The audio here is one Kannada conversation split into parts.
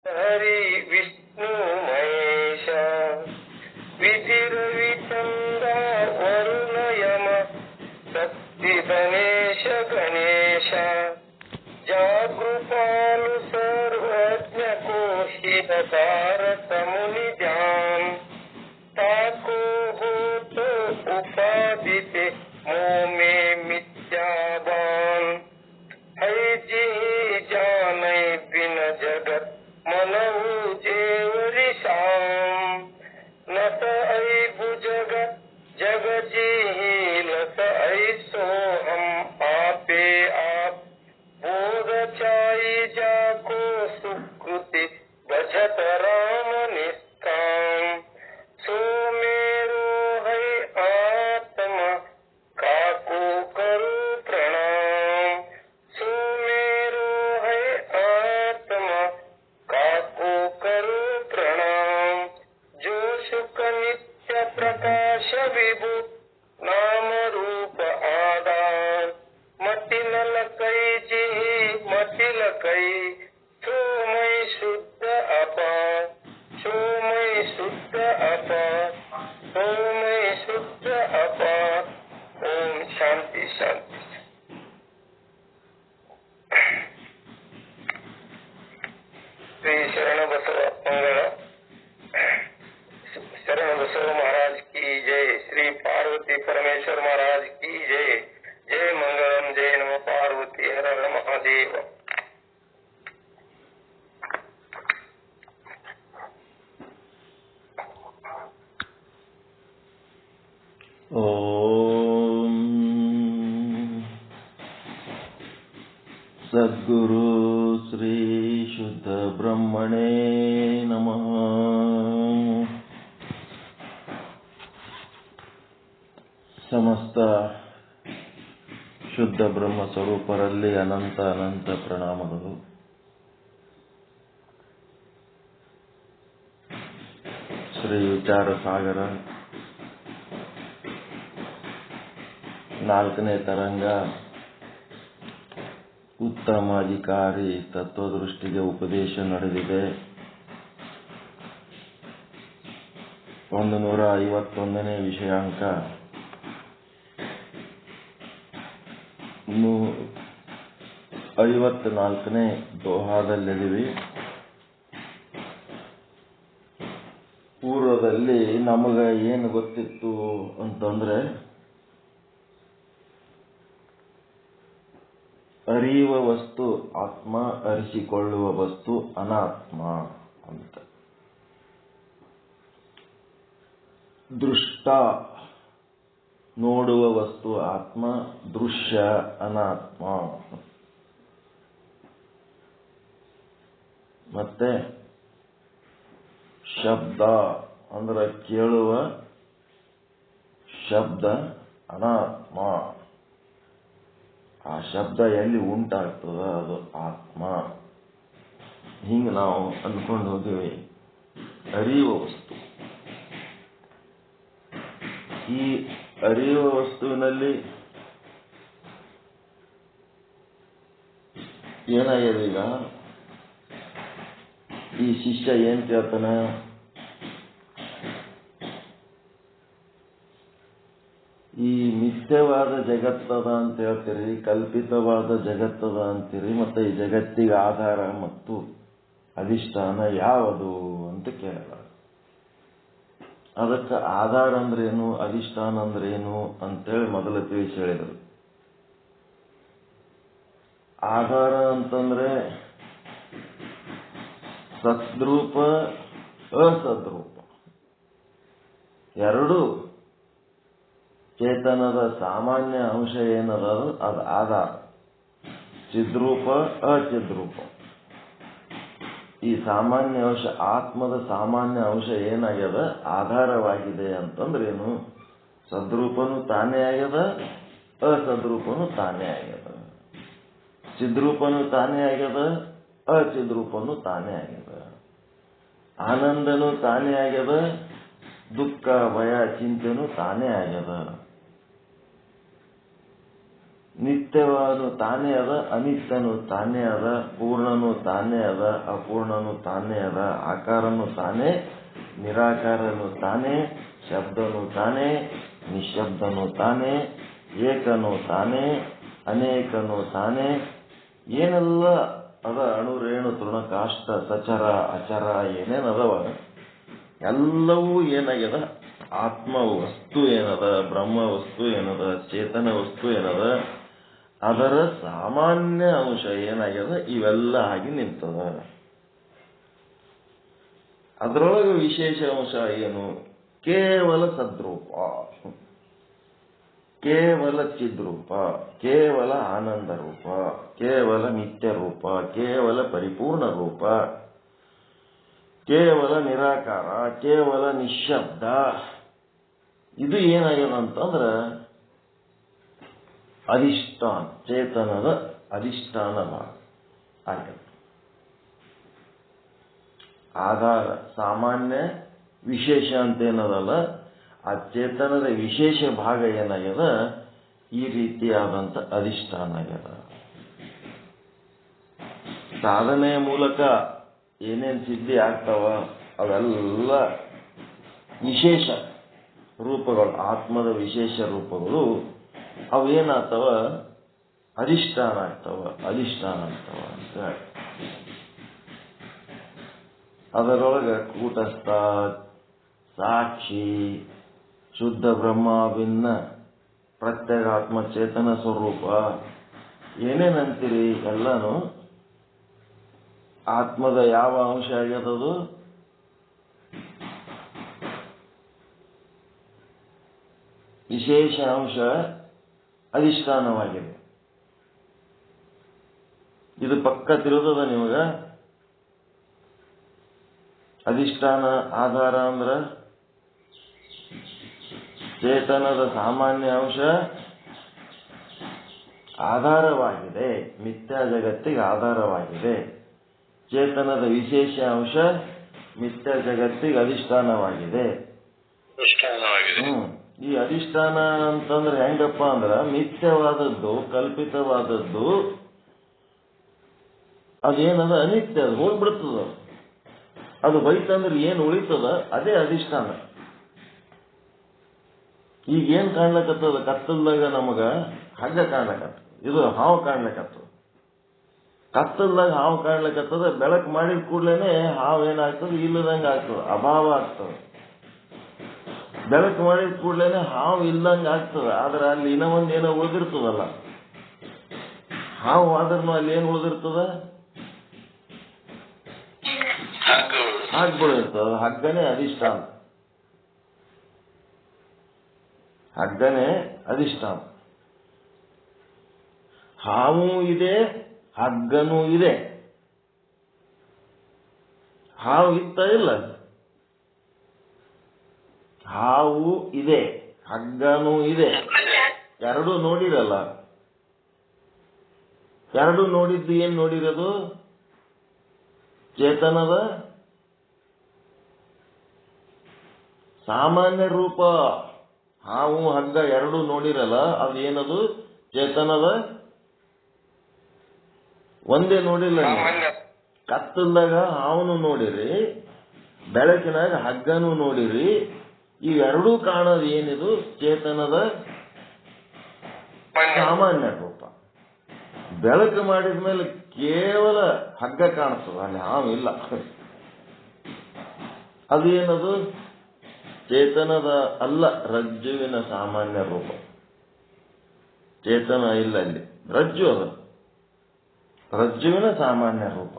हरि विष्णु महेश विधि रवि चंद्र वरुण यम शक्ति गणेश गणेश जागृपालु सर्वज्ञ कोशित भारत मुनि ध्यान ताको हो तो उपादित मोमे मिथ्यावान है जी जाने बिन जगत मनहु जेवरि शाम नत ऐ भुजगत जग जी लत ऐ सो हम आपे आप बोध चाई जाको सुकृति भजत राम निष्काम सो मेरो है आत्मा काको करो प्रणाम सो मेरो है आत्मा काको करो प्रणाम जो सुख नित्य प्रकाश विभु नाम रूप आधार मति न लकई जी मति लकई सो मैं शुद्ध अपार सो मैं शुद्ध अपार सो मैं शुद्ध अपार। ओम शांति शांति। श्री शरण बसव मंगल। शरण बसव महाराज की जय। श्री पार्वती परमेश्वर महाराज की जय। जय मंगलम। जय नमः पार्वती। हर हर महादेव। ओम सद्गुरु श्री शुद्ध ब्रह्मणे नमः। ಸಮಸ್ತ ಶುದ್ಧ ಬ್ರಹ್ಮ ಸ್ವರೂಪರಲ್ಲಿ ಅನಂತ ಅನಂತ ಪ್ರಣಾಮಗಳು. ಶ್ರೀ ವಿಚಾರ ಸಾಗರ 4ನೇ ತರಂಗ ಉತ್ತಮ ಅಧಿಕಾರಿ ತತ್ವದೃಷ್ಟಿಗೆ ಉಪದೇಶ ನಡೆದಿದೆ. 151ನೇ ವಿಷಯಾಂಕ 54ನೇ ದೋಹಾದಲ್ಲಿದ್ದೀವಿ. ಪೂರ್ವದಲ್ಲಿ ನಮಗೆ ಏನು ಗೊತ್ತಿತ್ತು ಅಂತಂದ್ರೆ, ಅರಿಯುವ ವಸ್ತು ಆತ್ಮ, ಅರಿಸಿಕೊಳ್ಳುವ ವಸ್ತು ಅನಾತ್ಮ ಅಂತ. ದೃಷ್ಟ ನೋಡುವ ವಸ್ತು ಆತ್ಮ, ದೃಶ್ಯ ಅನಾತ್ಮ. ಮತ್ತೆ ಶಬ್ದ ಅಂದ್ರೆ ಕೇಳುವ ಶಬ್ದ ಅನಾತ್ಮ. ಆ ಶಬ್ದ ಎಲ್ಲಿ ಉಂಟಾಗ್ತದ ಅದು ಆತ್ಮ. ಹಿಂಗೆ ನಾವು ಅಂದ್ಕೊಂಡು ಹೋಗಿವಿ. ಅರಿಯುವ ವಸ್ತು, ಈ ಅರಿಯುವ ವಸ್ತುವಿನಲ್ಲಿ ಏನಾಗಿದೆ ಈಗ, ಈ ಶಿಷ್ಯ ಏನ್ ಕೇಳ್ತಾನೆ, ಈ ಮಿಥ್ಯವಾದ ಜಗತ್ತದ ಅಂತ ಹೇಳ್ತೀರಿ, ಕಲ್ಪಿತವಾದ ಜಗತ್ತದ ಅಂತೀರಿ, ಮತ್ತೆ ಈ ಜಗತ್ತಿಗೆ ಆಧಾರ ಮತ್ತು ಅಧಿಷ್ಠಾನ ಯಾವುದು ಅಂತ ಕೇಳಲ್ಲ. ಅದಕ್ಕೆ ಆಧಾರ ಅಂದ್ರೇನು, ಅಧಿಷ್ಠಾನ ಅಂದ್ರೇನು ಅಂತೇಳಿ ಮೊದಲು ತಿಳಿಸಿ ಹೇಳಿದರು. ಆಧಾರ ಅಂತಂದ್ರೆ ಸದ್ರೂಪ ಅಸದ್ರೂಪ ಎರಡೂ ಚೇತನದ ಸಾಮಾನ್ಯ ಅಂಶ ಏನದ ಅದು ಆಧಾರ. ಚಿದ್ರೂಪ ಅಚಿದ್ರೂಪ. ಈ ಸಾಮಾನ್ಯ ಅಂಶ, ಆತ್ಮದ ಸಾಮಾನ್ಯ ಅಂಶ ಏನಾಗ್ಯದ ಆಧಾರವಾಗಿದೆ ಅಂತಂದ್ರೇನು, ಸದ್ರೂಪನು ತಾನೇ ಆಗ್ಯದ, ಅಸದ್ರೂಪನು ತಾನೇ ಆಗ್ಯದ. ಚಿದ್ರೂಪನು ತಾನೇ ಆಗ್ಯದ, ಅಚಿದ್ರೂಪನು ತಾನೇ ಆಗ್ಯದ. ಆನಂದನು ತಾನೇ ಆಗ್ಯದ, ದುಃಖ ಭಯ ಚಿಂತೆನು ತಾನೇ ಆಗ್ಯದ. ನಿತ್ಯವಾದ ತಾನೇ ಅದ, ಅನಿತ್ಯನು ತಾನೇ ಅದ, ಪೂರ್ಣನು ತಾನೇ ಅದ, ಅಪೂರ್ಣನು ತಾನೇ ಅದ, ಆಕಾರನು ತಾನೇ, ನಿರಾಕಾರನು ತಾನೇ, ಶಬ್ದನು ತಾನೇ, ನಿಶಬ್ದನು ತಾನೇ, ಏಕನು ತಾನೇ, ಅನೇಕನು ತಾನೇ. ಏನೆಲ್ಲ ಅದ ಅಣು ರೇಣು ತೃಣ ಕಾಷ್ಟ ಸಚರ ಅಚರ ಏನೇನದವ ಎಲ್ಲವೂ ಏನಾಗ್ಯದ, ಆತ್ಮ ವಸ್ತು ಏನದ, ಬ್ರಹ್ಮ ವಸ್ತು ಏನದ, ಚೇತನ ವಸ್ತು ಏನದ, ಅದರ ಸಾಮಾನ್ಯ ಅಂಶ ಏನಾಗ್ಯದ, ಇವೆಲ್ಲ ಆಗಿ ನಿಂತದ. ಅದರೊಳಗೆ ವಿಶೇಷ ಅಂಶ ಏನು? ಕೇವಲ ಸದ್ರೂಪ, ಕೇವಲ ಚಿದ್ರೂಪ, ಕೇವಲ ಆನಂದ ರೂಪ, ಕೇವಲ ನಿತ್ಯ ರೂಪ, ಕೇವಲ ಪರಿಪೂರ್ಣ ರೂಪ, ಕೇವಲ ನಿರಾಕಾರ, ಕೇವಲ ನಿಶಬ್ದ. ಇದು ಏನಾಗ್ಯದ ಅಂತಂದ್ರೆ ಅಧಿಷ್ಠಾನ, ಚೇತನದ ಅಧಿಷ್ಠಾನ ಆಗ್ಯದ. ಆಧಾರ ಸಾಮಾನ್ಯ ವಿಶೇಷ ಅಂತೇನದಲ್ಲ, ಆ ಚೇತನದ ವಿಶೇಷ ಭಾಗ ಏನಾಗ್ಯದ, ಈ ರೀತಿಯಾದಂಥ ಅಧಿಷ್ಠಾನ ಆಗ್ಯದ. ಸಾಧನೆಯ ಮೂಲಕ ಏನೇನು ಸಿದ್ಧಿ ಆಗ್ತಾವ ಅವೆಲ್ಲ ವಿಶೇಷ ರೂಪಗಳು, ಆತ್ಮದ ವಿಶೇಷ ರೂಪಗಳು. ಅವೇನಾಗ್ತವ, ಅಧಿಷ್ಠಾನ ಆಗ್ತವ, ಅಧಿಷ್ಠಾನ ಆಗ್ತವ ಅಂತ. ಅದರೊಳಗೆ ಕೂಟಸ್ಥ, ಸಾಕ್ಷಿ, ಶುದ್ಧ ಬ್ರಹ್ಮ, ಭಿನ್ನ ಪ್ರತ್ಯೇಗಾತ್ಮ ಚೇತನ ಸ್ವರೂಪ ಏನೇನಂತೀರಿ ಎಲ್ಲಾನು ಆತ್ಮದ ಯಾವ ಅಂಶ ಆಗ್ಯದದು? ವಿಶೇಷ ಅಂಶ ಅಧಿಷ್ಠಾನವಾಗಿದೆ. ಇದು ಪಕ್ಕ ತಿಳಿದದ ನಿಮಗ. ಅಧಿಷ್ಠಾನ ಆಧಾರ ಅಂದ್ರ ಚೇತನದ ಸಾಮಾನ್ಯ ಅಂಶ ಆಧಾರವಾಗಿದೆ, ಮಿಥ್ಯಾ ಜಗತ್ತಿಗೆ ಆಧಾರವಾಗಿದೆ. ಚೇತನದ ವಿಶೇಷ ಅಂಶ ಮಿಥ್ಯಾ ಜಗತ್ತಿಗೆ ಅಧಿಷ್ಠಾನವಾಗಿದೆ. ಈ ಅಧಿಷ್ಠಾನ ಅಂತಂದ್ರೆ ಹೆಂಗಪ್ಪ ಅಂದ್ರ ಮಿಥ್ಯವಾದದ್ದು, ಕಲ್ಪಿತವಾದದ್ದು ಅದೇನದ ಅನಿತ್ಯ, ಅದು ಹೋಗ್ಬಿಡ್ತದ. ಅದು ಹೋಯ್ತಂದ್ರೆ ಏನು ಉಳಿತದ ಅದೇ ಅಧಿಷ್ಠಾನ. ಈಗ ಏನ್ ಕಾಣ್ಲಕತ್ತದ, ಕತ್ತಲ್ದಾಗ ನಮಗ ಹಗ್ಗ ಕಾಣ್ಲಕತ್ತದ, ಇದು ಹಾವು ಕಾಣ್ಲಕತ್ತದ. ಕತ್ತಲ್ದಾಗ ಹಾವು ಕಾಣ್ಲಕತ್ತದ, ಬೆಳಕು ಮಾಡಿದ ಕೂಡ್ಲೇನೆ ಹಾವು ಏನಾಗ್ತದೆ, ಇಲ್ಲದಂಗ ಆಗ್ತದ, ಅಭಾವ ಆಗ್ತದ. ಬೆಳಕು ಮಾಡಿದ ಕೂಡ್ಲೇನೆ ಹಾವು ಇಲ್ಲದಂಗ ಆಗ್ತದ. ಆದ್ರೆ ಅಲ್ಲಿ ಇನ್ನೂ ಒಂದೇನೋ ಉಳಿದಿರ್ತದಲ್ಲ, ಹಾವು ಆದ್ರೂ ಅಲ್ಲಿ ಏನ್ ಉಳಿದಿರ್ತದ, ಆಗ್ಬಿಡಿರ್ತದ. ಹಗ್ಗನೇ ಅಧಿಷ್ಠಾನ, ಹಗ್ಗನೇ ಅಧಿಷ್ಠಾನ. ಹಾವು ಇದೆ, ಹಗ್ಗನೂ ಇದೆ. ಹಾವು ಇತ್ತ ಇಲ್ಲ, ಹಾವು ಇದೆ, ಹಗ್ಗನೂ ಇದೆ. ಎರಡೂ ನೋಡಿರಲ್ಲ. ಎರಡೂ ನೋಡಿದ್ದು ಏನ್ ನೋಡಿರೋದು? ಚೇತನದ ಸಾಮಾನ್ಯ ರೂಪ. ಹಾವು ಹಗ್ಗ ಎರಡೂ ನೋಡಿರಲ್ಲ, ಅದು ಏನದು? ಚೇತನದ ಒಂದೇ ನೋಡಿಲ್ಲ. ಕತ್ತಲ್ದಾಗ ಹಾವನು ನೋಡಿರಿ, ಬೆಳಕಿನಾಗ ಹಗ್ಗನೂ ನೋಡಿರಿ. ಇವೆರಡೂ ಕಾಣೋದು ಏನಿದು? ಚೇತನದ ಸಾಮಾನ್ಯ ರೂಪ. ಬೆಳಕು ಮಾಡಿದ ಮೇಲೆ ಕೇವಲ ಹಗ್ಗ ಕಾಣಿಸ್ತದ, ಅಲ್ಲಿ ಹಾವು ಇಲ್ಲ. ಅದು ಏನದು? ಚೇತನದ ಅಲ್ಲ, ರಜ್ಜುವಿನ ಸಾಮಾನ್ಯ ರೂಪ. ಚೇತನ ಇಲ್ಲ ಅಲ್ಲಿ, ರಜ್ಜು ಅದು, ರಜ್ಜುವಿನ ಸಾಮಾನ್ಯ ರೂಪ.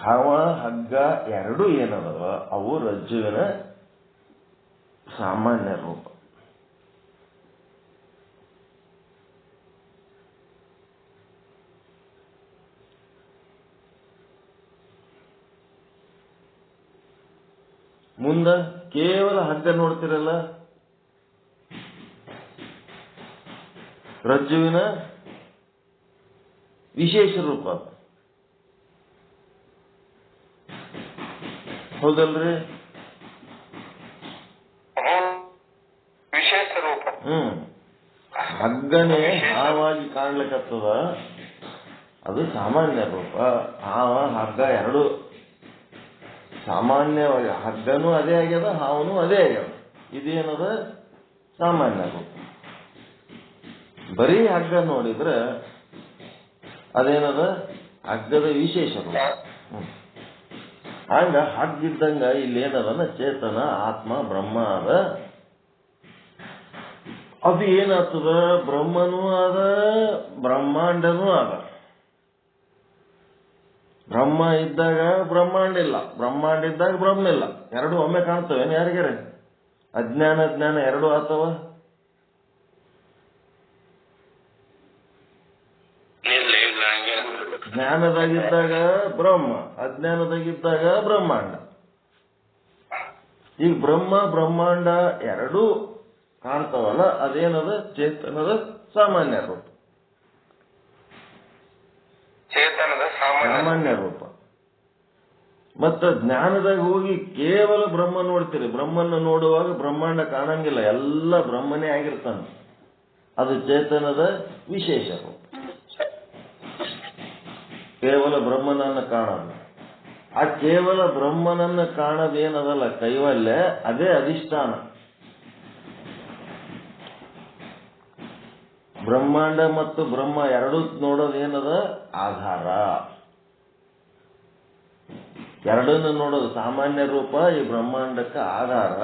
ಹಾವ ಹಗ್ಗ ಎರಡೂ ಏನದವ ಅವು ರಜ್ಜುವಿನ ಸಾಮಾನ್ಯ ರೂಪ. ಮುಂದ ಕೇವಲ ಹಗ್ಗ ನೋಡ್ತಿರಲ್ಲ, ರಜ್ಜುವಿನ ವಿಶೇಷ ರೂಪ, ಹೌದಲ್ರಿ? ವಿಶೇಷ ರೂಪ. ಹಗ್ಗನೇ ಹಾವಾಗಿ ಕಾಣ್ಲಿಕ್ಕತ್ತದ, ಅದು ಸಾಮಾನ್ಯ ರೂಪ. ಹಾವ ಹಗ್ಗ ಎರಡು ಸಾಮಾನ್ಯವಾಗಿ, ಹಗ್ಗನೂ ಅದೇ ಆಗ್ಯದ, ಹಾವನು ಅದೇ ಆಗ್ಯದ. ಇದೇನದ ಸಾಮಾನ್ಯ ರೂಪ. ಬರೀ ಹಗ್ಗ ನೋಡಿದ್ರೆ ಅದೇನದ ಹಗ್ಗದ ವಿಶೇಷ ರೂಪ. ಹಂಗ ಹಗ್ಗಿದ್ದಂಗ ಇಲ್ಲೇನದನ ಚೇತನ ಆತ್ಮ ಬ್ರಹ್ಮ ಅದ. ಅದು ಏನಾಗ್ತದ, ಬ್ರಹ್ಮನೂ ಅದ ಬ್ರಹ್ಮಾಂಡನೂ ಅದ. ಬ್ರಹ್ಮ ಇದ್ದಾಗ ಬ್ರಹ್ಮಾಂಡ ಇಲ್ಲ, ಬ್ರಹ್ಮಾಂಡ ಇದ್ದಾಗ ಬ್ರಹ್ಮ ಇಲ್ಲ. ಎರಡು ಒಮ್ಮೆ ಕಾಣ್ತವೆ ಯಾರಿಗಾರ? ಅಜ್ಞಾನ ಜ್ಞಾನ ಎರಡು ಆತವ. ಜ್ಞಾನದಾಗಿದ್ದಾಗ ಬ್ರಹ್ಮ, ಅಜ್ಞಾನದಾಗಿದ್ದಾಗ ಬ್ರಹ್ಮಾಂಡ. ಈಗ ಬ್ರಹ್ಮ ಬ್ರಹ್ಮಾಂಡ ಎರಡೂ ಕಾಣ್ತಾವಲ್ಲ, ಅದೇನದ ಚೇತನದ ಸಾಮಾನ್ಯ ರೂಪ. ಚೇತನದ ಸಾಮಾನ್ಯ ರೂಪ. ಮತ್ತ ಜ್ಞಾನದಾಗ ಹೋಗಿ ಕೇವಲ ಬ್ರಹ್ಮ ನೋಡ್ತೀರಿ. ಬ್ರಹ್ಮನ ನೋಡುವಾಗ ಬ್ರಹ್ಮಾಂಡ ಕಾಣಂಗಿಲ್ಲ, ಎಲ್ಲ ಬ್ರಹ್ಮನೇ ಆಗಿರ್ತಾನೆ. ಅದು ಚೇತನದ ವಿಶೇಷ ರೂಪ. ಕೇವಲ ಬ್ರಹ್ಮನನ್ನ ಕಾಣೋದು. ಆ ಕೇವಲ ಬ್ರಹ್ಮನನ್ನ ಕಾಣೋದೇನದಲ್ಲ ಕೈವಲ್ಯ, ಅದೇ ಅಧಿಷ್ಠಾನ. ಬ್ರಹ್ಮಾಂಡ ಮತ್ತು ಬ್ರಹ್ಮ ಎರಡೂ ನೋಡೋದೇನದ ಆಧಾರ. ಎರಡನ್ನು ನೋಡೋದು ಸಾಮಾನ್ಯ ರೂಪ, ಈ ಬ್ರಹ್ಮಾಂಡಕ್ಕೆ ಆಧಾರ.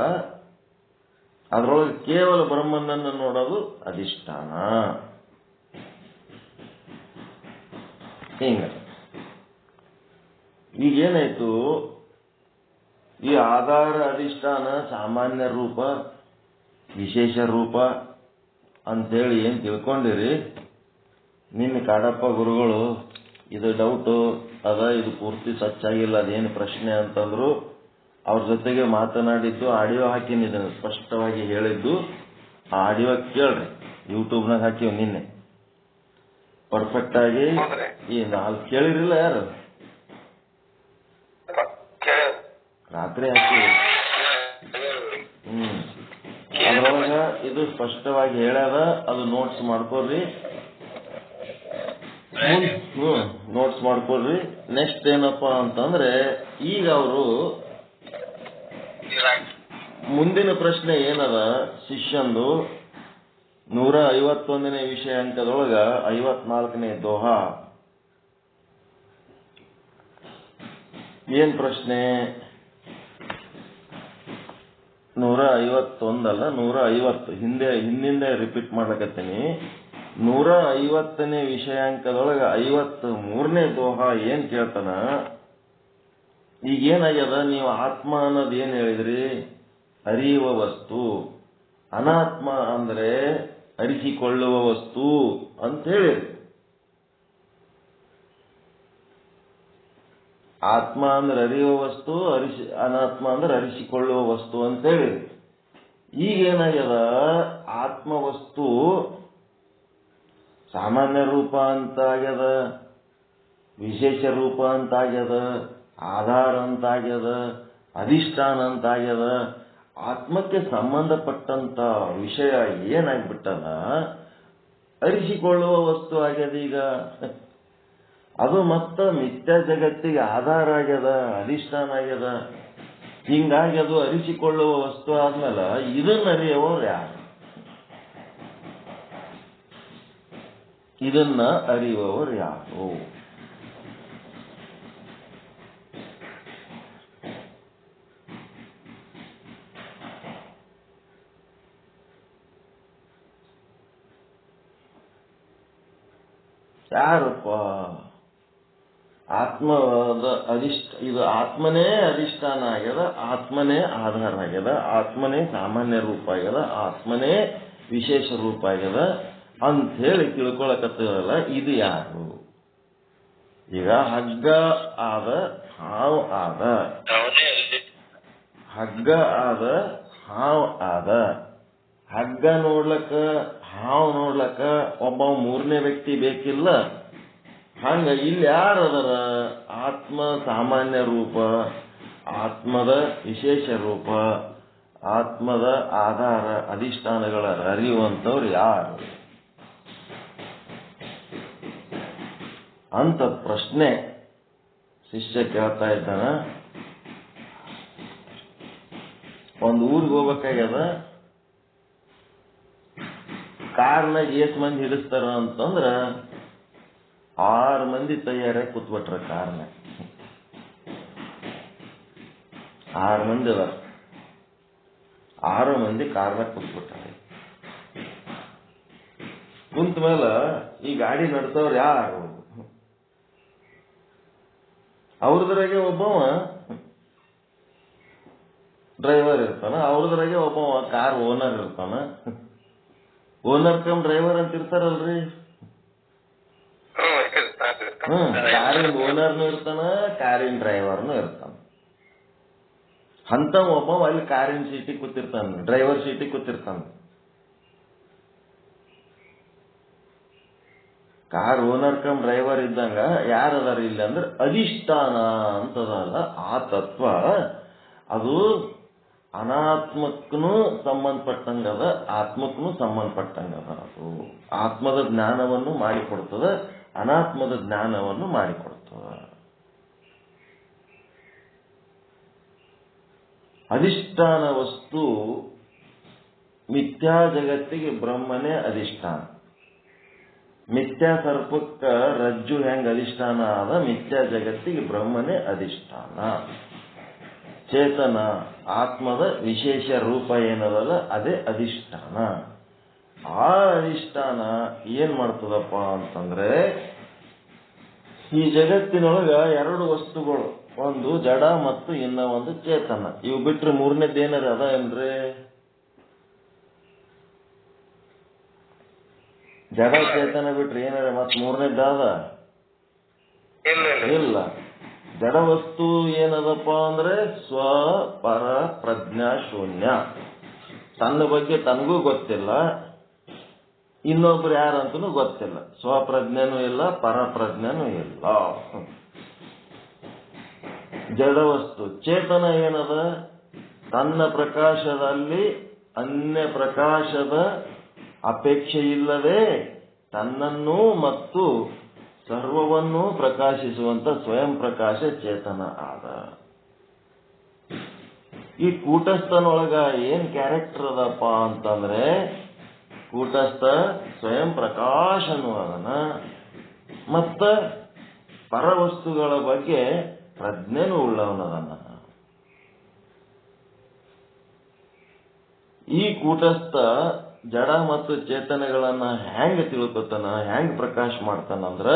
ಅದರೊಳಗೆ ಕೇವಲ ಬ್ರಹ್ಮನನ್ನು ನೋಡೋದು ಅಧಿಷ್ಠಾನ. ಹಿಂಗ ಈಗೇನಾಯ್ತು, ಈ ಆಧಾರ ಅಧಿಷ್ಠಾನ ಸಾಮಾನ್ಯ ರೂಪ ವಿಶೇಷ ರೂಪ ಅಂತೇಳಿ ಏನ್ ತಿಳ್ಕೊಂಡಿರಿ. ನಿನ್ನ ಕಾಡಪ್ಪ ಗುರುಗಳು ಇದು ಡೌಟು ಅದ, ಇದು ಪೂರ್ತಿ ಸಚ್ಚಾಗಿಲ್ಲ, ಅದೇನು ಪ್ರಶ್ನೆ ಅಂತಂದ್ರು. ಅವ್ರ ಜೊತೆಗೆ ಮಾತನಾಡಿದ್ದು ಆಡಿಯೋ ಹಾಕಿನಿ, ಇದನ್ನು ಸ್ಪಷ್ಟವಾಗಿ ಹೇಳಿದ್ದು. ಆ ಆಡಿಯೋ ಕೇಳ್ರಿ, ಯೂಟ್ಯೂಬ್ನಾಗ ಹಾಕಿವ್ ನಿನ್ನೆ ಪರ್ಫೆಕ್ಟ್ ಆಗಿ. ಅಲ್ಲಿ ಕೇಳಿರಿಲ್ಲ ಯಾರು? ರಾತ್ರಿ ಹಾಕಿ. ಅದ್ರೊಳಗ ಇದು ಸ್ಪಷ್ಟವಾಗಿ ಹೇಳ್ಯಾರ, ಅದು ನೋಟ್ಸ್ ಮಾಡ್ಕೊಳ್ರಿ. ನೋಟ್ಸ್ ಮಾಡ್ಕೊಳ್ರಿ. ನೆಕ್ಸ್ಟ್ ಏನಪ್ಪಾ ಅಂತಂದ್ರೆ, ಈಗ ಅವರು ಮುಂದಿನ ಪ್ರಶ್ನೆ ಏನದ, ಶಿಷ್ಯಂದು 151ನೇ ವಿಷಯ ಅಂಕದೊಳಗ 54ನೇ ದೋಹಾ. ಏನ್ ಪ್ರಶ್ನೆ? 151 ಅಲ್ಲ, 150. ಹಿಂದಿಂದ ರಿಪೀಟ್ ಮಾಡ್ಲಕತ್ತೀನಿ. 150ನೇ ವಿಷಯಾಂಕದೊಳಗ 53ನೇ ದೋಹಾ ಏನ್ ಕೇಳ್ತಾನ, ಈಗೇನಾಗ್ಯದ, ನೀವು ಆತ್ಮ ಅನ್ನೋದು ಏನ್ ಹೇಳಿದ್ರಿ? ಅರಿಯುವ ವಸ್ತು. ಅನಾತ್ಮ ಅಂದ್ರೆ ಅರಿಸಿಕೊಳ್ಳುವ ವಸ್ತು ಅಂತ ಹೇಳಿರಿ. ಆತ್ಮ ಅಂದ್ರೆ ಅರಿಯುವ ವಸ್ತು, ಅನಾತ್ಮ ಅಂದ್ರೆ ಅರಿಸಿಕೊಳ್ಳುವ ವಸ್ತು ಅಂತ ಹೇಳಿರಿ. ಈಗೇನಾಗ್ಯದ, ಆತ್ಮವಸ್ತು ಸಾಮಾನ್ಯ ರೂಪ ಅಂತ ಆಗ್ಯದ, ವಿಶೇಷ ರೂಪ ಅಂತ ಆಗ್ಯದ, ಆಧಾರ ಅಂತ ಆಗ್ಯದ, ಅಧಿಷ್ಠಾನ ಅಂತ ಆಗ್ಯದ. ಆತ್ಮಕ್ಕೆ ಸಂಬಂಧಪಟ್ಟಂತ ವಿಷಯ ಏನಾಗ್ಬಿಟ್ಟದ, ಅರಿಸಿಕೊಳ್ಳುವ ವಸ್ತು ಆಗ್ಯದ. ಈಗ ಅದು ಮತ್ತ ಮಿಥ್ಯಾ ಜಗತ್ತಿಗೆ ಆಧಾರ ಆಗ್ಯದ, ಅಧಿಷ್ಠಾನ ಆಗ್ಯದ. ಹಿಂಗಾಗಿ ಅದು ಅರಿಸಿಕೊಳ್ಳುವ ವಸ್ತು ಆದ್ಮೇಲೆ ಇದನ್ನ ಅರಿಯವರು ಯಾರು? ಇದನ್ನ ಅರಿಯುವವರು ಯಾರು? ಯಾರಪ್ಪ? ಆತ್ಮದ ಇದು ಆತ್ಮನೇ ಅಧಿಷ್ಠಾನ ಆಗ್ಯದ, ಆತ್ಮನೇ ಆಧಾರ ಆಗ್ಯದ, ಆತ್ಮನೇ ಸಾಮಾನ್ಯ ರೂಪ ಆಗ್ಯದ, ಆತ್ಮನೇ ವಿಶೇಷ ರೂಪ ಆಗ್ಯದ ಅಂತ ಹೇಳಿ ತಿಳ್ಕೊಳಕತ್ತಲ್ಲ. ಇದು ಯಾರು? ಈಗ ಹಗ್ಗ ಆದ, ಹಾವು ಆದ, ಹಗ್ಗ ಆದ, ಹಾವು ಆದ. ಹಗ್ಗ ನೋಡ್ಲಕ್ಕ ಹಾವು ನೋಡ್ಲಕ್ಕ ಒಬ್ಬ ಮೂರನೇ ವ್ಯಕ್ತಿ ಬೇಕಿಲ್ಲ. ಹಂಗ ಇಲ್ಲಿ ಯಾರದರ? ಆತ್ಮ ಸಾಮಾನ್ಯ ರೂಪ, ಆತ್ಮದ ವಿಶೇಷ ರೂಪ, ಆತ್ಮದ ಆಧಾರ ಅಧಿಷ್ಠಾನಗಳ ಅರಿಯುವಂಥವ್ರು ಯಾರು? ಅಂತ ಪ್ರಶ್ನೆ ಶಿಷ್ಯ ಕೇಳ್ತಾ ಇದ್ದಾನ. ಒಂದು ಊರಿಗೆ ಹೋಗ್ಬೇಕಾಗ್ಯದ, ಕಾರ್ನಾಗ ಎಷ್ಟ್ ಮಂದಿ ಹಿಡಿಸ್ತಾರ ಅಂತಂದ್ರ 6 ಮಂದಿ ತಯಾರಾಗಿ ಕೂತ್ಬಿಟ್ರ ಕಾರ್ನಾಗ. 6 ಮಂದಿ ಅದ, 6 ಮಂದಿ ಕಾರ್ನಾಗ ಕೂತ್ಬಿಟ್ಟಾರೆ. ಕುಂತ ಮೇಲೆ ಈ ಗಾಡಿ ನಡೆಸೋರು ಯಾರು? ಅವ್ರದ್ರಾಗೆ ಒಬ್ಬವ ಡ್ರೈವರ್ ಇರ್ತಾನ, ಅವ್ರದ್ರಾಗೆ ಒಬ್ಬವ ಕಾರ್ ಓನರ್ ಇರ್ತಾನ. ಓನರ್ ಕಮ್ ಡ್ರೈವರ್ ಅಂತ ಇರ್ತಾರಲ್ರಿ. ಕಾರಿನ ಓನರ್ನು ಇರ್ತಾನ, ಕಾರಿನ ಡ್ರೈವರ್ನು ಇರ್ತಾನ. ಅಂತ ಒಬ್ಬವ ಅಲ್ಲಿ ಕಾರಿನ ಸೀಟಿಗೆ ಕೂತಿರ್ತಾನ, ಡ್ರೈವರ್ ಸೀಟಿಗೆ ಕೂತಿರ್ತಾನ. ಕಾರ್ ಓನರ್ ಕಮ್ ಡ್ರೈವರ್ ಇದ್ದಂಗ ಯಾರದಾರ ಇಲ್ಲ ಅಂದ್ರೆ ಅಧಿಷ್ಠಾನ ಅಂತದಲ್ಲ ಆ ತತ್ವ, ಅದು ಅನಾತ್ಮಕ್ಕೂ ಸಂಬಂಧಪಟ್ಟಂಗದ, ಆತ್ಮಕ್ಕೂ ಸಂಬಂಧಪಟ್ಟಂಗದ. ಅದು ಆತ್ಮದ ಜ್ಞಾನವನ್ನು ಮಾಡಿಕೊಡ್ತದ, ಅನಾತ್ಮದ ಜ್ಞಾನವನ್ನು ಮಾಡಿಕೊಡ್ತದ. ಅಧಿಷ್ಠಾನ ವಸ್ತು ಮಿಥ್ಯಾ ಜಗತ್ತಿಗೆ ಬ್ರಹ್ಮನೇ ಅಧಿಷ್ಠಾನ. ಮಿಥ್ಯಾ ಸರ್ಪಕ್ಕ ರಜ್ಜು ಹೆಂಗ ಅಧಿಷ್ಠಾನ ಆದ, ಮಿಥ್ಯಾ ಜಗತ್ತಿಗೆ ಬ್ರಹ್ಮನೇ ಅಧಿಷ್ಠಾನ. ಚೇತನ ಆತ್ಮದ ವಿಶೇಷ ರೂಪ ಏನದಲ್ಲ ಅದೇ ಅಧಿಷ್ಠಾನ. ಆ ಅಧಿಷ್ಠಾನ ಏನ್ ಮಾಡ್ತದಪ್ಪ ಅಂತಂದ್ರೆ, ಈ ಜಗತ್ತಿನೊಳಗ 2 ವಸ್ತುಗಳು, ಒಂದು ಜಡ ಮತ್ತು ಇನ್ನ ಒಂದು ಚೇತನ. ಇವು ಬಿಟ್ರೆ ಮೂರನೇದೇನರ ಅದ ಏನ್ರಿ? ಜಡ ಚೇತನ ಬಿಟ್ರೆ ಏನಾರ ಮತ್ ಮೂರನೇದಾದ ಇಲ್ಲ. ಜಡ ವಸ್ತು ಏನದಪ್ಪ ಅಂದ್ರೆ ಸ್ವ ಪರ ಪ್ರಜ್ಞಾ ಶೂನ್ಯ. ತನ್ನ ಬಗ್ಗೆ ತನಗೂ ಗೊತ್ತಿಲ್ಲ, ಇನ್ನೊಬ್ರು ಯಾರಂತನೂ ಗೊತ್ತಿಲ್ಲ. ಸ್ವಪ್ರಜ್ಞೆನೂ ಇಲ್ಲ, ಪರಪ್ರಜ್ಞೆನೂ ಇಲ್ಲ. ಜಡ ವಸ್ತು. ಚೇತನ ಏನದ? ತನ್ನ ಪ್ರಕಾಶದಲ್ಲಿ ಅನ್ಯ ಪ್ರಕಾಶದ ಅಪೇಕ್ಷೆ ಇಲ್ಲದೆ ತನ್ನನ್ನು ಮತ್ತು ಸರ್ವವನ್ನೂ ಪ್ರಕಾಶಿಸುವಂತ ಸ್ವಯಂ ಪ್ರಕಾಶ ಚೇತನ ಆದ. ಈ ಕೂಟಸ್ಥನೊಳಗ ಏನ್ ಕ್ಯಾರೆಕ್ಟರ್ ಅದಪ್ಪ ಅಂತಂದ್ರೆ, ಕೂಟಸ್ಥ ಸ್ವಯಂ ಪ್ರಕಾಶನೂ ಅದನ, ಮತ್ತ ಪರವಸ್ತುಗಳ ಬಗ್ಗೆ ಪ್ರಜ್ಞೆನೂ ಉಳ್ಳವನದನ್ನ. ಈ ಕೂಟಸ್ಥ ಜಡ ಮತ್ತು ಚೇತನಗಳನ್ನ ಹೆಂಗ್ ತಿಳ್ಕೊತಾನ, ಹೆಂಗ್ ಪ್ರಕಾಶ ಮಾಡ್ತಾನಂದ್ರ,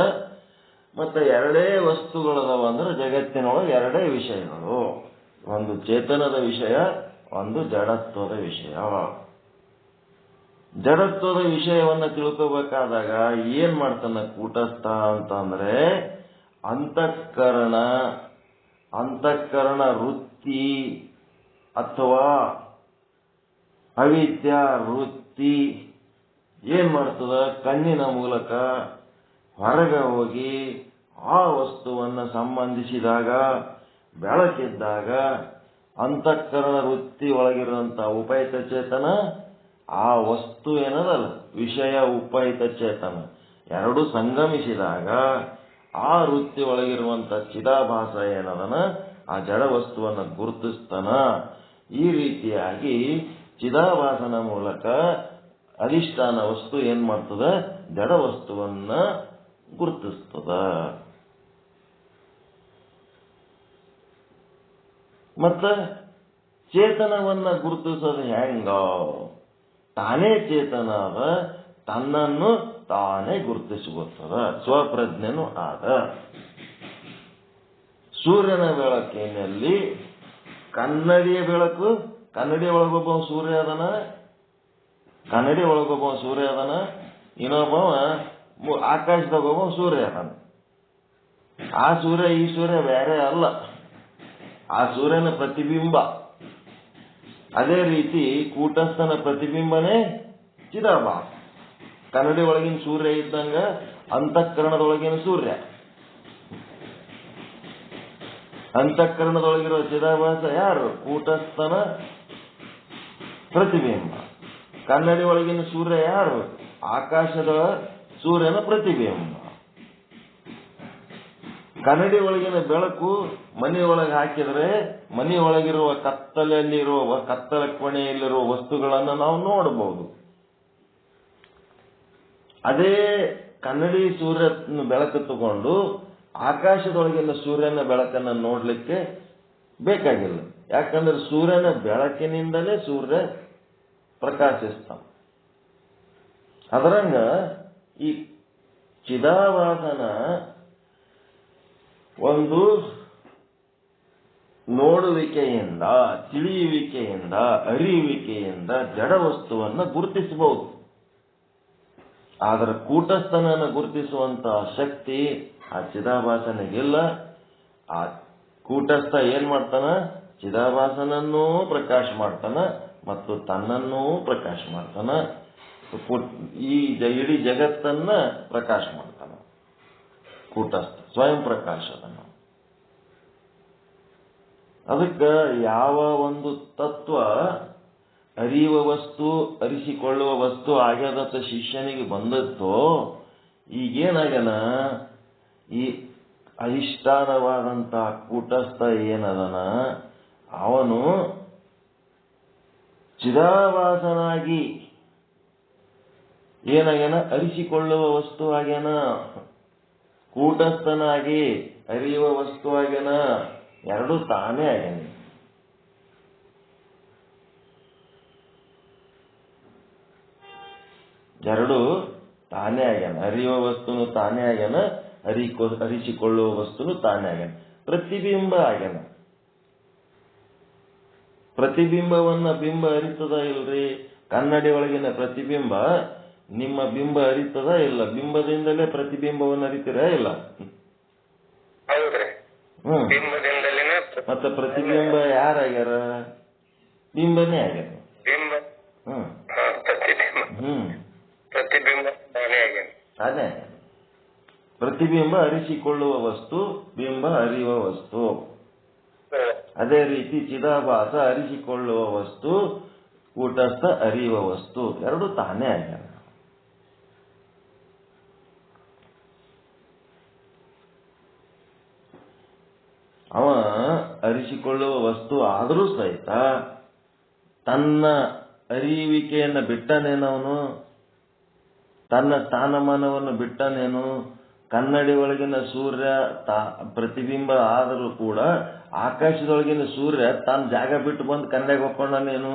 ಮತ್ತೆ 2 ವಸ್ತುಗಳದಾವ ಅಂದ್ರೆ ಜಗತ್ತಿನೊಳಗೆ 2 ವಿಷಯಗಳು, ಒಂದು ಚೇತನದ ವಿಷಯ, ಒಂದು ಜಡತ್ವದ ವಿಷಯ. ಜಡತ್ವದ ವಿಷಯವನ್ನ ತಿಳ್ಕೋಬೇಕಾದಾಗ ಏನ್ ಮಾಡ್ತಾನ ಕೂಟಸ್ಥ ಅಂತಂದ್ರೆ, ಅಂತಃಕರಣ ವೃತ್ತಿ ಅಥವಾ ಅವಿದ್ಯಾ ವೃತ್ತಿ ಏನ್ ಮಾಡ್ತದ, ಕಣ್ಣಿನ ಮೂಲಕ ಹೊರಗೆ ಹೋಗಿ ಆ ವಸ್ತುವನ್ನ ಸಂಬಂಧಿಸಿದಾಗ, ಬೆಳಕಿದ್ದಾಗ ಅಂತಃಕರಣ ವೃತ್ತಿ ಒಳಗಿರುವಂತ ಉಪಹಿತ ಚೇತನ, ಆ ವಸ್ತು ಏನದಲ್ಲ ವಿಷಯ ಉಪಹಿತ ಚೇತನ 2 ಸಂಗಮಿಸಿದಾಗ ಆ ವೃತ್ತಿ ಒಳಗಿರುವಂತ ಚಿದಾಭಾಸ ಏನದನ ಆ ಜಡ ವಸ್ತುವನ್ನ ಗುರುತಿಸ್ತಾನ. ಈ ರೀತಿಯಾಗಿ ಚಿದಾಭಾಸನ ಮೂಲಕ ಅಧಿಷ್ಠಾನ ವಸ್ತು ಏನ್ ಮಾಡ್ತದ, ಜಡ ವಸ್ತುವನ್ನ ಗುರುತಿಸ್ತದ. ಮತ್ತ ಚೇತನವನ್ನ ಗುರುತಿಸೋದು ಹೆಂಗ? ತಾನೇ ಚೇತನ ಅದ, ತನ್ನನ್ನು ತಾನೇ ಗುರುತಿಸಿಗೊತ್ತದ, ಸ್ವಪ್ರಜ್ಞೆನೂ ಆದ. ಸೂರ್ಯನ ಬೆಳಕಿನಲ್ಲಿ ಕನ್ನಡಿಯ ಬೆಳಕು, ಕನ್ನಡಿ ಒಳಗೊಬ್ಬ ಸೂರ್ಯ ಅದನ, ಕನ್ನಡಿ ಒಳಗೊಬ್ಬ ಸೂರ್ಯ ಅದನ, ಇನ್ನೊಬ್ಬವ ಆಕಾಶದಾಗೊಬ್ಬ ಸೂರ್ಯ ಅದನ. ಆ ಸೂರ್ಯ ಈ ಸೂರ್ಯ ಬೇರೆ ಅಲ್ಲ, ಆ ಸೂರ್ಯನ ಪ್ರತಿಬಿಂಬ. ಅದೇ ರೀತಿ ಕೂಟಸ್ಥನ ಪ್ರತಿಬಿಂಬನೇ ಚಿದಾಭಾಸ. ಕನ್ನಡಿ ಒಳಗಿನ ಸೂರ್ಯ ಇದ್ದಂಗ ಅಂತಃಕರಣದೊಳಗಿನ ಸೂರ್ಯ, ಅಂತಃಕರಣದೊಳಗಿರುವ ಚಿದಾಭಾಸ ಯಾರು? ಕೂಟಸ್ಥನ ಪ್ರತಿಬಿಂಬ. ಕನ್ನಡಿ ಒಳಗಿನ ಸೂರ್ಯ ಯಾರು? ಆಕಾಶದ ಸೂರ್ಯನ ಪ್ರತಿಬಿಂಬ. ಕನ್ನಡಿ ಒಳಗಿನ ಬೆಳಕು ಮನೆಯೊಳಗೆ ಹಾಕಿದ್ರೆ ಮನೆಯೊಳಗಿರುವ ಕತ್ತಲಲ್ಲಿರುವ ಕತ್ತಲ ಕೋಣೆಯಲ್ಲಿರುವ ವಸ್ತುಗಳನ್ನು ನಾವು ನೋಡಬಹುದು. ಅದೇ ಕನ್ನಡಿ ಸೂರ್ಯ ಬೆಳಕು ತಗೊಂಡು ಆಕಾಶದೊಳಗಿನ ಸೂರ್ಯನ ಬೆಳಕನ್ನು ನೋಡ್ಲಿಕ್ಕೆ ಬೇಕಾಗಿಲ್ಲ. ಯಾಕಂದ್ರೆ ಸೂರ್ಯನ ಬೆಳಕಿನಿಂದಲೇ ಸೂರ್ಯ ಪ್ರಕಾಶಿಸ್ತಾನ. ಅದರಂಗ ಈ ಚಿದಾಭಾಸನ ಒಂದು ನೋಡುವಿಕೆಯಿಂದ, ತಿಳಿಯುವಿಕೆಯಿಂದ, ಅರಿಯುವಿಕೆಯಿಂದ ಜಡ ವಸ್ತುವನ್ನು ಗುರುತಿಸಬಹುದು. ಆದರೆ ಕೂಟಸ್ಥನನ್ನು ಗುರುತಿಸುವಂತಹ ಶಕ್ತಿ ಆ ಚಿದಾಭಾಸನಿಗಿಲ್ಲ. ಆ ಕೂಟಸ್ಥ ಏನ್ ಮಾಡ್ತಾನ? ಚಿದಾಭಾಸನನ್ನೂ ಪ್ರಕಾಶ ಮಾಡ್ತಾನ ಮತ್ತು ತನ್ನನ್ನೂ ಪ್ರಕಾಶ ಮಾಡ್ತಾನ. ಈ ಇಡೀ ಜಗತ್ತನ್ನ ಪ್ರಕಾಶ ಮಾಡ್ತಾನ ಕೂಟಸ್ಥ, ಸ್ವಯಂ ಪ್ರಕಾಶದನ್ನ. ಅದಕ್ಕೆ ಯಾವ ಒಂದು ತತ್ವ ಅರಿಯುವ ವಸ್ತು, ಅರಿಸಿಕೊಳ್ಳುವ ವಸ್ತು ಆಗ್ಯದತ್ತ ಶಿಷ್ಯನಿಗೆ ಬಂದತ್ತೋ, ಈಗೇನಾಗ್ಯಾನ, ಈ ಅಧಿಷ್ಠಾನವಾದಂತ ಕೂಟಸ್ಥ ಏನದನ ಅವನು ಚಿದಾಭಾಸನಾಗಿ ಏನಾಗ್ಯಾನ? ಅರಿಸಿಕೊಳ್ಳುವ ವಸ್ತು ಆಗ್ಯಾನ. ಕೂಟಸ್ಥನಾಗಿ ಅರಿಯುವ ವಸ್ತು ಆಗ್ಯಾನ. ಎರಡೂ ತಾನೇ ಆಗ್ಯಾನ. ಎರಡು ತಾನೇ ಆಗ್ಯಾನ. ಅರಿಯುವ ವಸ್ತುನು ತಾನೇ ಆಗ್ಯಾನ, ಅರಿಸಿಕೊಳ್ಳುವ ವಸ್ತುನು ತಾನೇ ಆಗ್ಯಾನ. ಪ್ರತಿಬಿಂಬ ಆಗ್ಯಾನ. ಪ್ರತಿಬಿಂಬವನ್ನ ಬಿಂಬ ಅರಿತದ ಇಲ್ರಿ? ಕನ್ನಡಿ ಒಳಗಿನ ಪ್ರತಿಬಿಂಬ ನಿಮ್ಮ ಬಿಂಬ ಅರಿತದ ಇಲ್ಲ? ಬಿಂಬದಿಂದಲೇ ಪ್ರತಿಬಿಂಬವನ್ನು ಅರಿತೀರಾ ಇಲ್ಲ? ಮತ್ತೆ ಪ್ರತಿಬಿಂಬ ಯಾರಾಗ್ಯಾರ? ಬಿಂಬನೇ ಆಗ್ಯಾರ. ಅದೇ ಪ್ರತಿಬಿಂಬ ಅರಿಸಿಕೊಳ್ಳುವ ವಸ್ತು, ಬಿಂಬ ಅರಿಯುವ ವಸ್ತು. ಅದೇ ರೀತಿ ಚಿದಾಭಾಸ ಅರಿಸಿಕೊಳ್ಳುವ ವಸ್ತು, ಕೂಟಸ್ಥ ಅರಿಯುವ ವಸ್ತು. ಎರಡು ತಾನೇ ಆಗ್ಯಾರ. ಅವ ಅರಿಸಿಕೊಳ್ಳುವ ವಸ್ತು ಆದರೂ ಸಹಿತ ತನ್ನ ಅರಿಯುವಿಕೆಯನ್ನು ಬಿಟ್ಟನೇನವನು? ತನ್ನ ಸ್ಥಾನಮಾನವನ್ನು ಬಿಟ್ಟನೇನು? ಕನ್ನಡಿ ಒಳಗಿನ ಸೂರ್ಯ ಪ್ರತಿಬಿಂಬ ಆದರೂ ಕೂಡ ಆಕಾಶದೊಳಗಿನ ಸೂರ್ಯ ತಾನು ಜಾಗ ಬಿಟ್ಟು ಬಂದು ಕನ್ನಡಿಗೆ ಒಪ್ಕೊಂಡನೇನು?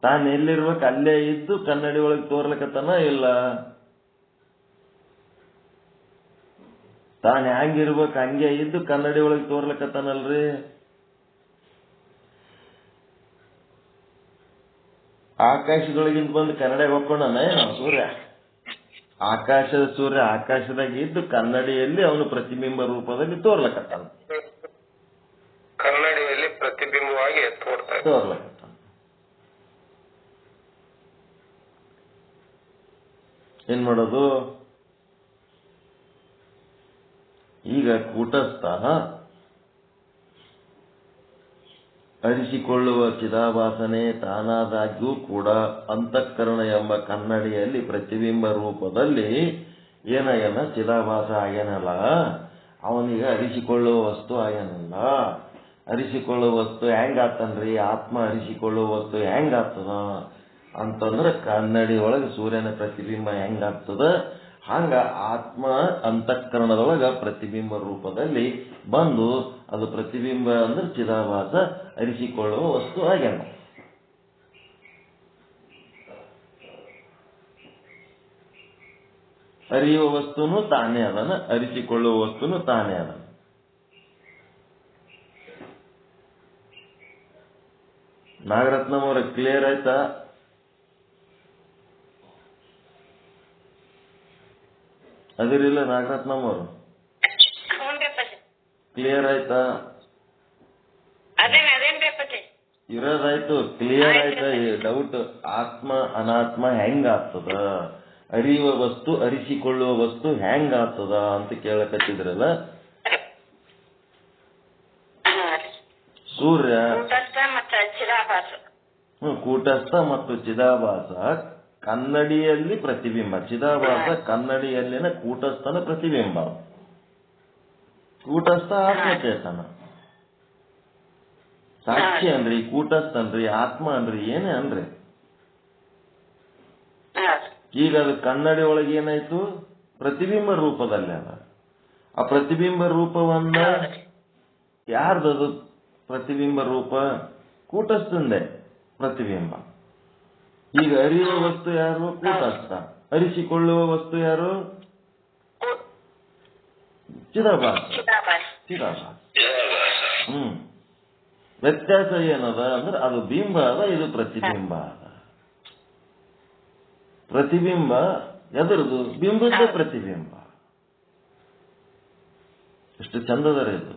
ತಾನು ಎಲ್ಲಿರ್ಬೇಕು ಅಲ್ಲೇ ಇದ್ದು ಕನ್ನಡಿ ಒಳಗೆ ತೋರ್ಲಿಕ್ಕತ್ತಾನ ಇಲ್ಲ? ತಾನು ಹೆಂಗಿರ್ಬೇಕು ಹಂಗೆ ಇದ್ದು ಕನ್ನಡಿ ಒಳಗೆ ತೋರ್ಲಿಕ್ಕತ್ತಾನಲ್ರಿ? ಆಕಾಶದೊಳಗಿಂದ ಬಂದು ಕನ್ನಡಿಗೆ ಒಪ್ಕೊಂಡನ ನಾವು ಸೂರ್ಯ? ಆಕಾಶದ ಸೂರ್ಯ ಆಕಾಶದಾಗ ಇದ್ದು ಕನ್ನಡಿಯಲ್ಲಿ ಅವನು ಪ್ರತಿಬಿಂಬ ರೂಪದಲ್ಲಿ ತೋರ್ಲಕತ್ತಾನ. ಕನ್ನಡಿಯಲ್ಲಿ ಪ್ರತಿಬಿಂಬವಾಗಿ ತೋರ್ಲಕತ್ತಾನ. ಏನ್ ಮಾಡೋದು? ಈಗ ಕೂಟಸ್ಥ ಅರಿಸಿಕೊಳ್ಳುವ ಚಿದಾಭಾಸನೆ ತಾನಾದಾಗ್ಯೂ ಕೂಡ ಅಂತಃಕರಣ ಎಂಬ ಕನ್ನಡಿಯಲ್ಲಿ ಪ್ರತಿಬಿಂಬ ರೂಪದಲ್ಲಿ ಏನಾಗ್ಯಾನ? ಚಿದಾಭಾಸ ಆಗ್ಯಾನಲ್ಲ, ಅವನಿಗೆ ಅರಿಸಿಕೊಳ್ಳುವ ವಸ್ತು ಆಗ್ಯಾನಲ್ಲ. ಅರಿಸಿಕೊಳ್ಳುವ ವಸ್ತು ಹೆಂಗಾತನ್ರಿ? ಆತ್ಮ ಅರಿಸಿಕೊಳ್ಳುವ ವಸ್ತು ಹೆಂಗಾಗ್ತದ ಅಂತಂದ್ರೆ ಕನ್ನಡಿ ಒಳಗೆ ಸೂರ್ಯನ ಪ್ರತಿಬಿಂಬ ಹೆಂಗಾಗ್ತದ ಹಂಗ ಆತ್ಮ ಅಂತಃಕರಣದೊಳಗ ಪ್ರತಿಬಿಂಬ ರೂಪದಲ್ಲಿ ಬಂದು ಅದು ಪ್ರತಿಬಿಂಬ ಅಂದ್ರೆ ಚಿದಾಭಾಸ ಅರಿಸಿಕೊಳ್ಳುವ ವಸ್ತು ಆಗ್ಯಾನ. ಅರಿಯುವ ವಸ್ತುನು ತಾನೇ ಅದನ, ಅರಿಸಿಕೊಳ್ಳುವ ವಸ್ತುನು ತಾನೇ ಅದನ. ನಾಗರತ್ನಂ ಅವ್ರ ಕ್ಲಿಯರ್ ಆಯ್ತಾ? ಅದಿರಿಲ್ಲ ನಾಗರತ್ನಂ ಅವರು? ಕ್ಲಿಯರ್ ಆಯ್ತಾ? ಇರೋದಾಯ್ತು, ಕ್ಲಿಯರ್ ಆಯ್ತಾ? ಡೌಟ್ ಆತ್ಮ ಅನಾತ್ಮ ಹೆಂಗಾಗ್ತದ, ಅರಿಯುವ ವಸ್ತು ಅರಿಸಿಕೊಳ್ಳುವ ವಸ್ತು ಹೆಂಗಾಗ್ತದ ಅಂತ ಕೇಳಕತ್ತಿದ್ರಲ್ಲ. ಸೂರ್ಯ ಕೂಟಸ್ಥ ಮತ್ತು ಚಿದಾಭಾಸ ಕನ್ನಡಿಯಲ್ಲಿ ಪ್ರತಿಬಿಂಬ. ಚಿದಾಭಾಸ ಕನ್ನಡಿಯಲ್ಲಿನ ಕೂಟಸ್ಥನ ಪ್ರತಿಬಿಂಬ. ಕೂಟಸ್ಥ ಆತ್ಮಚೇತನ. ಸಾಕ್ಷಿ ಅನ್ರಿ, ಕೂಟಸ್ಥ ಅನ್ರಿ, ಆತ್ಮ ಅನ್ರಿ, ಏನೇ ಅನ್ರಿ. ಈಗ ಅದು ಕನ್ನಡಿ ಒಳಗೆ ಏನಾಯ್ತು? ಪ್ರತಿಬಿಂಬ ರೂಪದಲ್ಲಿ ಅದ. ಆ ಪ್ರತಿಬಿಂಬ ರೂಪವನ್ನ ಯಾರ್ದದು? ಪ್ರತಿಬಿಂಬ ರೂಪ ಕೂಟಸ್ಥಂದೆ ಪ್ರತಿಬಿಂಬ. ಈಗ ಅರಿಯುವ ವಸ್ತು ಯಾರು? ಕೂಟಸ್ಥ. ಅರಿಸಿಕೊಳ್ಳುವ ವಸ್ತು ಯಾರು? ಚಿದಾಭಾಸ. ವ್ಯತ್ಯಾಸ ಏನದ ಅಂದ್ರೆ ಅದು ಬಿಂಬ ಅದ, ಇದು ಪ್ರತಿಬಿಂಬ ಅದ. ಪ್ರತಿಬಿಂಬ ಎದರದು? ಬಿಂಬದ್ದೇ ಪ್ರತಿಬಿಂಬ. ಎಷ್ಟು ಚಂದದರ ಇದು.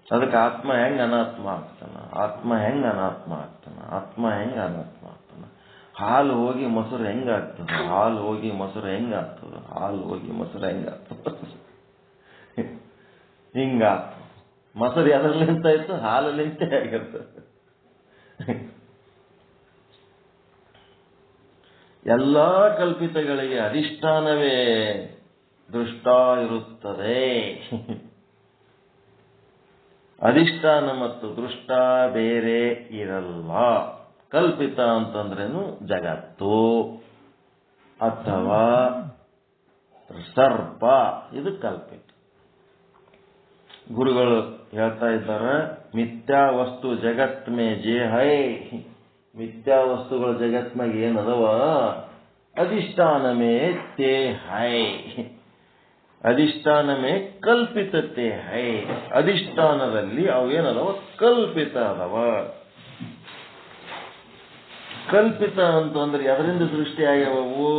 ಅದಕ್ಕೆ ಆತ್ಮ ಹೆಂಗ ಅನಾತ್ಮ ಆಗ್ತಾನ? ಆತ್ಮ ಹೆಂಗ ಅನಾತ್ಮ ಆಗ್ತಾನ? ಆತ್ಮ ಹೆಂಗ ಅನಾತ್ಮ ಆಗ್ತಾನ? ಹಾಲು ಹೋಗಿ ಮೊಸರು ಹೆಂಗಾಗ್ತದ? ಹಾಲು ಹೋಗಿ ಮೊಸರು ಹೆಂಗಾಗ್ತದ? ಹಾಲು ಹೋಗಿ ಮೊಸರು ಹೆಂಗಾಗ್ತದ? ಹಿಂಗಾಗ್ತದ. ಮೊಸರು ಎದರ್ಲಿಂತ ಆಯ್ತು? ಹಾಲಲ್ಲಿಂತೆ ಆಗಿರ್ತದೆ. ಎಲ್ಲಾ ಕಲ್ಪಿತಗಳಿಗೆ ಅಧಿಷ್ಠಾನವೇ ದೃಷ್ಟ ಇರುತ್ತದೆ. ಅಧಿಷ್ಠಾನ ಮತ್ತು ದೃಷ್ಟ ಬೇರೆ ಇರಲ್ಲ. ಕಲ್ಪಿತ ಅಂತಂದ್ರೇನು? ಜಗತ್ತು ಅಥವಾ ಸರ್ಪ, ಇದು ಕಲ್ಪಿತ. ಗುರುಗಳು ಹೇಳ್ತಾ ಇದ್ದಾರೆ, ಮಿಥ್ಯಾ ವಸ್ತು ಜಗತ್ ಮೇ ಜೇ ಹೈ. ಮಿಥ್ಯಾ ವಸ್ತುಗಳ ಜಗತ್ನಾಗ ಏನದವ? ಅಧಿಷ್ಠಾನ ಮೇ ತೇ ಹೈ. ಅಧಿಷ್ಠಾನ ಮೇ ಕಲ್ಪಿತತೆ ಹೈ. ಅಧಿಷ್ಠಾನದಲ್ಲಿ ಅವೇನದವ? ಕಲ್ಪಿತ ಅದವ. ಕಲ್ಪಿತ ಅಂತಂದ್ರೆ ಅದರಿಂದ ಸೃಷ್ಟಿಯಾಗ್ಯಾವವು?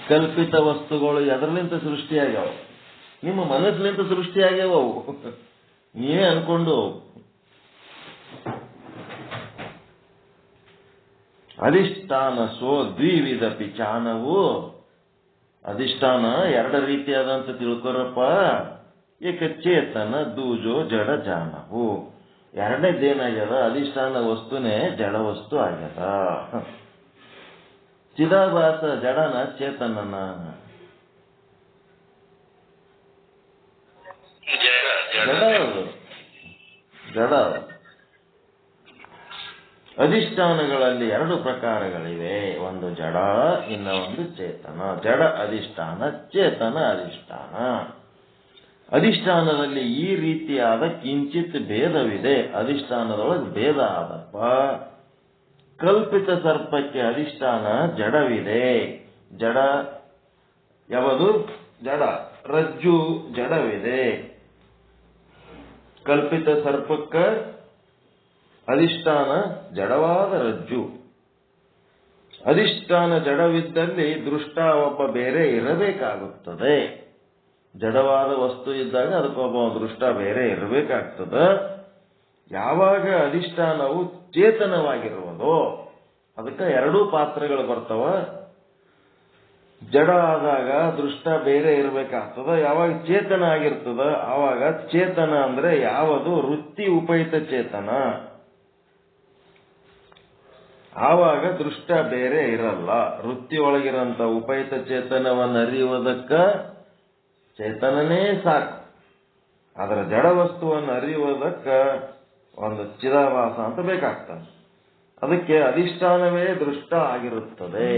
ಕಲ್ಪಿತ ವಸ್ತುಗಳು ಎದರ್ಲಿಂತ ಸೃಷ್ಟಿಯಾಗ್ಯಾವ? ನಿಮ್ಮ ಮನಸ್ಸಿನಿಂದ ಸೃಷ್ಟಿಯಾಗ್ಯಾವವು. ನೀವೇ ಅನ್ಕೊಂಡು. ಅಧಿಷ್ಠಾನ ಸೋ ದ್ವಿವಿಧ ಪಿಚಾನವು. ಅಧಿಷ್ಠಾನ ಎರಡು ರೀತಿಯಾದಂತ ತಿಳ್ಕೊರಪ್ಪ. ಏಕ ಚೇತನ ದೂಜೋ ಜಡ ಜಾನವು. ಎರಡನೇದೇನಾಗ್ಯದ? ಅಧಿಷ್ಠಾನ ವಸ್ತುನೇ ಜಡ ವಸ್ತು ಆಗ್ಯದ. ಚಿದಾಭಾಸ ಜಡನ ಚೇತನನ? ಜಡ. ಅಧಿಷ್ಠಾನಗಳಲ್ಲಿ ಎರಡು ಪ್ರಕಾರಗಳಿವೆ. ಒಂದು ಜಡ, ಇನ್ನ ಒಂದು ಚೇತನ. ಜಡ ಅಧಿಷ್ಠಾನ, ಚೇತನ ಅಧಿಷ್ಠಾನ. ಅಧಿಷ್ಠಾನದಲ್ಲಿ ಈ ರೀತಿಯಾದ ಕಿಂಚಿತ್ ಭೇದವಿದೆ. ಅಧಿಷ್ಠಾನದೊಳಗೆ ಭೇದ ಆದಪ್ಪ. ಕಲ್ಪಿತ ಸರ್ಪಕ್ಕೆ ಅಧಿಷ್ಠಾನ ಜಡವಿದೆ. ಜಡ ಯಾವುದು? ಜಡ. ರಜ್ಜು ಜಡವಿದೆ. ಕಲ್ಪಿತ ಸರ್ಪಕ್ಕ ಅಧಿಷ್ಠಾನ ಜಡವಾದ ರಜ್ಜು. ಅಧಿಷ್ಠಾನ ಜಡವಿದ್ದಲ್ಲಿ ದೃಷ್ಟ ಒಬ್ಬ ಬೇರೆ ಇರಬೇಕಾಗುತ್ತದೆ. ಜಡವಾದ ವಸ್ತು ಇದ್ದಾಗ ಅದಕ್ಕೊಬ್ಬ ದೃಷ್ಟ ಬೇರೆ ಇರಬೇಕಾಗ್ತದ. ಯಾವಾಗ ಅಧಿಷ್ಠಾನವು ಚೇತನವಾಗಿರುವುದೋ ಅದಕ್ಕೆ ಎರಡೂ ಪಾತ್ರಗಳು ಬರ್ತವ. ಜಡ ಆದಾಗ ದೃಷ್ಟ ಬೇರೆ ಇರಬೇಕಾಗ್ತದ. ಯಾವಾಗ ಚೇತನ ಆಗಿರ್ತದ ಆವಾಗ ಚೇತನ ಅಂದ್ರೆ ಯಾವುದು? ವೃತ್ತಿ ಉಪಯುಕ್ತ ಚೇತನ. ಆವಾಗ ದೃಷ್ಟ ಬೇರೆ ಇರಲ್ಲ. ವೃತ್ತಿ ಒಳಗಿರಂತ ಉಪಯುಕ್ತ ಚೇತನವನ್ನು ಅರಿಯುವುದಕ್ಕ ಚೇತನನೇ ಸಾಕು. ಅದರ ಜಡ ವಸ್ತುವನ್ನು ಅರಿಯುವುದಕ್ಕ ಒಂದು ಚಿದಾಭಾಸ ಅಂತ ಬೇಕಾಗ್ತದೆ. ಅದಕ್ಕೆ ಅಧಿಷ್ಠಾನವೇ ದೃಷ್ಟ ಆಗಿರುತ್ತದೆ.